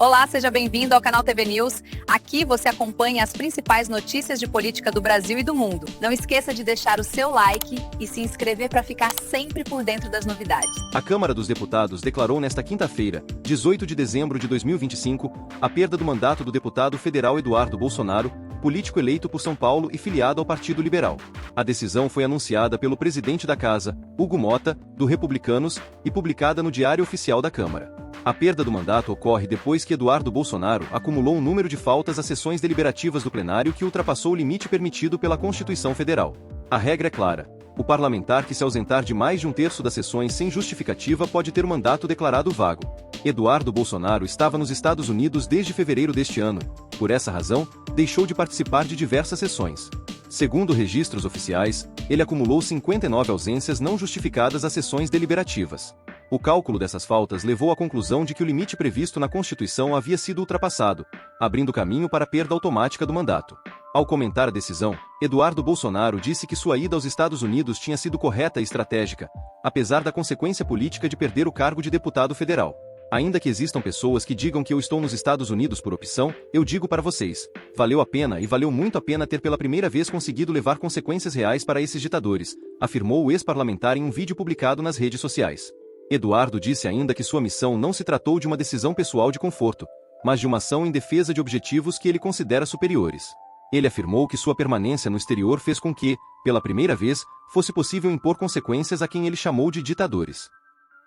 Olá, seja bem-vindo ao canal TV News. Aqui você acompanha as principais notícias de política do Brasil e do mundo. Não esqueça de deixar o seu like e se inscrever para ficar sempre por dentro das novidades. A Câmara dos Deputados declarou nesta quinta-feira, 18 de dezembro de 2025, a perda do mandato do deputado federal Eduardo Bolsonaro, político eleito por São Paulo e filiado ao Partido Liberal. A decisão foi anunciada pelo presidente da Casa, Hugo Mota, do Republicanos, e publicada no Diário Oficial da Câmara. A perda do mandato ocorre depois que Eduardo Bolsonaro acumulou um número de faltas às sessões deliberativas do plenário que ultrapassou o limite permitido pela Constituição Federal. A regra é clara: o parlamentar que se ausentar de mais de um terço das sessões sem justificativa pode ter o mandato declarado vago. Eduardo Bolsonaro estava nos Estados Unidos desde fevereiro deste ano. Por essa razão, deixou de participar de diversas sessões. Segundo registros oficiais, ele acumulou 59 ausências não justificadas às sessões deliberativas. O cálculo dessas faltas levou à conclusão de que o limite previsto na Constituição havia sido ultrapassado, abrindo caminho para a perda automática do mandato. Ao comentar a decisão, Eduardo Bolsonaro disse que sua ida aos Estados Unidos tinha sido correta e estratégica, apesar da consequência política de perder o cargo de deputado federal. Ainda que existam pessoas que digam que eu estou nos Estados Unidos por opção, eu digo para vocês, valeu a pena e valeu muito a pena ter pela primeira vez conseguido levar consequências reais para esses ditadores, afirmou o ex-parlamentar em um vídeo publicado nas redes sociais. Eduardo disse ainda que sua missão não se tratou de uma decisão pessoal de conforto, mas de uma ação em defesa de objetivos que ele considera superiores. Ele afirmou que sua permanência no exterior fez com que, pela primeira vez, fosse possível impor consequências a quem ele chamou de ditadores.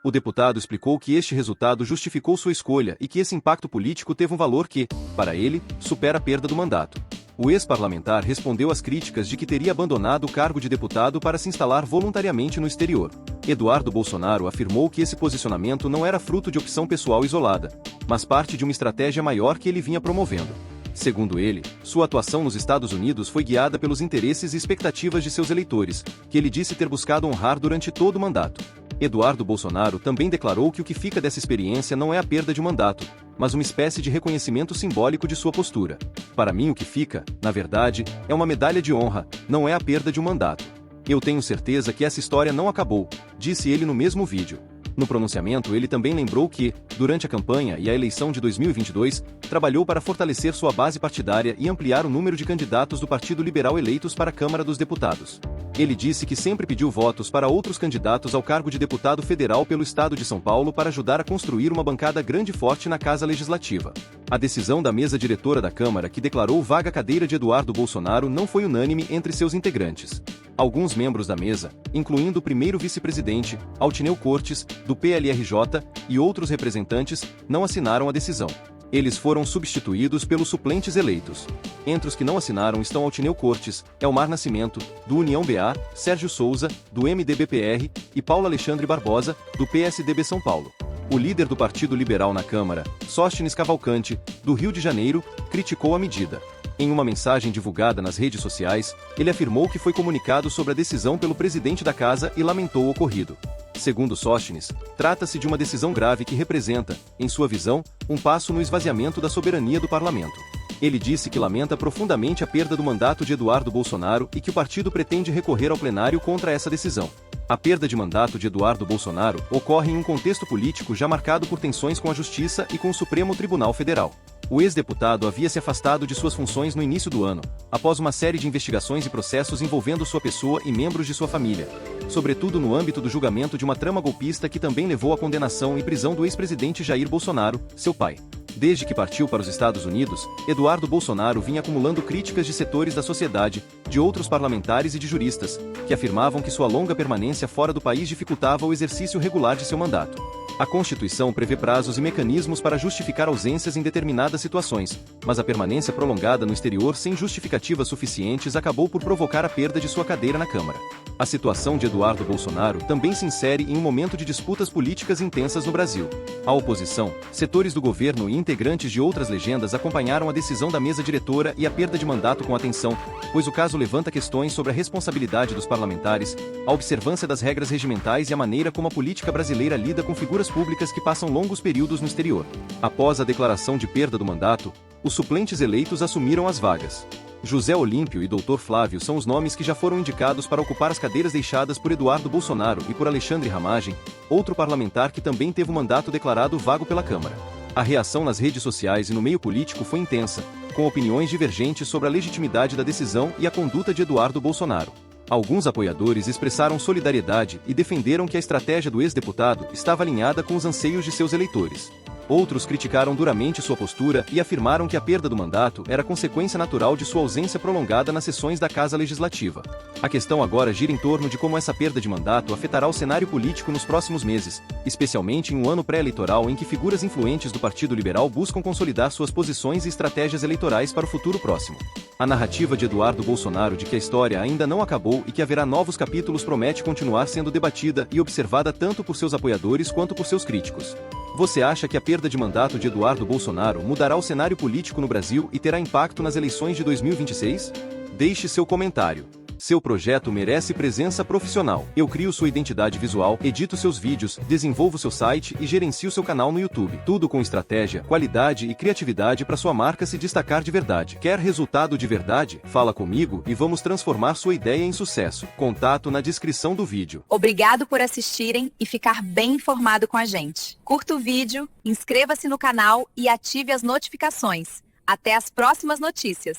O deputado explicou que este resultado justificou sua escolha e que esse impacto político teve um valor que, para ele, supera a perda do mandato. O ex-parlamentar respondeu às críticas de que teria abandonado o cargo de deputado para se instalar voluntariamente no exterior. Eduardo Bolsonaro afirmou que esse posicionamento não era fruto de opção pessoal isolada, mas parte de uma estratégia maior que ele vinha promovendo. Segundo ele, sua atuação nos Estados Unidos foi guiada pelos interesses e expectativas de seus eleitores, que ele disse ter buscado honrar durante todo o mandato. Eduardo Bolsonaro também declarou que o que fica dessa experiência não é a perda de mandato, mas uma espécie de reconhecimento simbólico de sua postura. Para mim o que fica, na verdade, é uma medalha de honra, não é a perda de um mandato. Eu tenho certeza que essa história não acabou, disse ele no mesmo vídeo. No pronunciamento ele também lembrou que, durante a campanha e a eleição de 2022, trabalhou para fortalecer sua base partidária e ampliar o número de candidatos do Partido Liberal eleitos para a Câmara dos Deputados. Ele disse que sempre pediu votos para outros candidatos ao cargo de deputado federal pelo estado de São Paulo para ajudar a construir uma bancada grande e forte na Casa Legislativa. A decisão da mesa diretora da Câmara que declarou vaga a cadeira de Eduardo Bolsonaro não foi unânime entre seus integrantes. Alguns membros da mesa, incluindo o primeiro vice-presidente, Altineu Cortes, do PLRJ, e outros representantes, não assinaram a decisão. Eles foram substituídos pelos suplentes eleitos. Entre os que não assinaram estão Altineu Cortes, Elmar Nascimento, do União BA, Sérgio Souza, do MDB-PR, e Paulo Alexandre Barbosa, do PSDB São Paulo. O líder do Partido Liberal na Câmara, Sóstenes Cavalcante, do Rio de Janeiro, criticou a medida. Em uma mensagem divulgada nas redes sociais, ele afirmou que foi comunicado sobre a decisão pelo presidente da Casa e lamentou o ocorrido. Segundo Sóstenes, trata-se de uma decisão grave que representa, em sua visão, um passo no esvaziamento da soberania do parlamento. Ele disse que lamenta profundamente a perda do mandato de Eduardo Bolsonaro e que o partido pretende recorrer ao plenário contra essa decisão. A perda de mandato de Eduardo Bolsonaro ocorre em um contexto político já marcado por tensões com a Justiça e com o Supremo Tribunal Federal. O ex-deputado havia se afastado de suas funções no início do ano, após uma série de investigações e processos envolvendo sua pessoa e membros de sua família, sobretudo no âmbito do julgamento de uma trama golpista que também levou à condenação e prisão do ex-presidente Jair Bolsonaro, seu pai. Desde que partiu para os Estados Unidos, Eduardo Bolsonaro vinha acumulando críticas de setores da sociedade, de outros parlamentares e de juristas, que afirmavam que sua longa permanência fora do país dificultava o exercício regular de seu mandato. A Constituição prevê prazos e mecanismos para justificar ausências em determinadas situações, mas a permanência prolongada no exterior sem justificativas suficientes acabou por provocar a perda de sua cadeira na Câmara. A situação de Eduardo Bolsonaro também se insere em um momento de disputas políticas intensas no Brasil. A oposição, setores do governo e integrantes de outras legendas acompanharam a decisão da mesa diretora e a perda de mandato com atenção, pois o caso levanta questões sobre a responsabilidade dos parlamentares, a observância das regras regimentais e a maneira como a política brasileira lida com figuras públicas que passam longos períodos no exterior. Após a declaração de perda do mandato, os suplentes eleitos assumiram as vagas. José Olímpio e Dr. Flávio são os nomes que já foram indicados para ocupar as cadeiras deixadas por Eduardo Bolsonaro e por Alexandre Ramagem, outro parlamentar que também teve o mandato declarado vago pela Câmara. A reação nas redes sociais e no meio político foi intensa, com opiniões divergentes sobre a legitimidade da decisão e a conduta de Eduardo Bolsonaro. Alguns apoiadores expressaram solidariedade e defenderam que a estratégia do ex-deputado estava alinhada com os anseios de seus eleitores. Outros criticaram duramente sua postura e afirmaram que a perda do mandato era consequência natural de sua ausência prolongada nas sessões da Casa Legislativa. A questão agora gira em torno de como essa perda de mandato afetará o cenário político nos próximos meses, especialmente em um ano pré-eleitoral em que figuras influentes do Partido Liberal buscam consolidar suas posições e estratégias eleitorais para o futuro próximo. A narrativa de Eduardo Bolsonaro de que a história ainda não acabou e que haverá novos capítulos promete continuar sendo debatida e observada tanto por seus apoiadores quanto por seus críticos. Você acha que a perda de mandato de Eduardo Bolsonaro mudará o cenário político no Brasil e terá impacto nas eleições de 2026? Deixe seu comentário. Seu projeto merece presença profissional. Eu crio sua identidade visual, edito seus vídeos, desenvolvo seu site e gerencio seu canal no YouTube. Tudo com estratégia, qualidade e criatividade para sua marca se destacar de verdade. Quer resultado de verdade? Fala comigo e vamos transformar sua ideia em sucesso. Contato na descrição do vídeo. Obrigado por assistirem e ficar bem informado com a gente. Curta o vídeo, inscreva-se no canal e ative as notificações. Até as próximas notícias.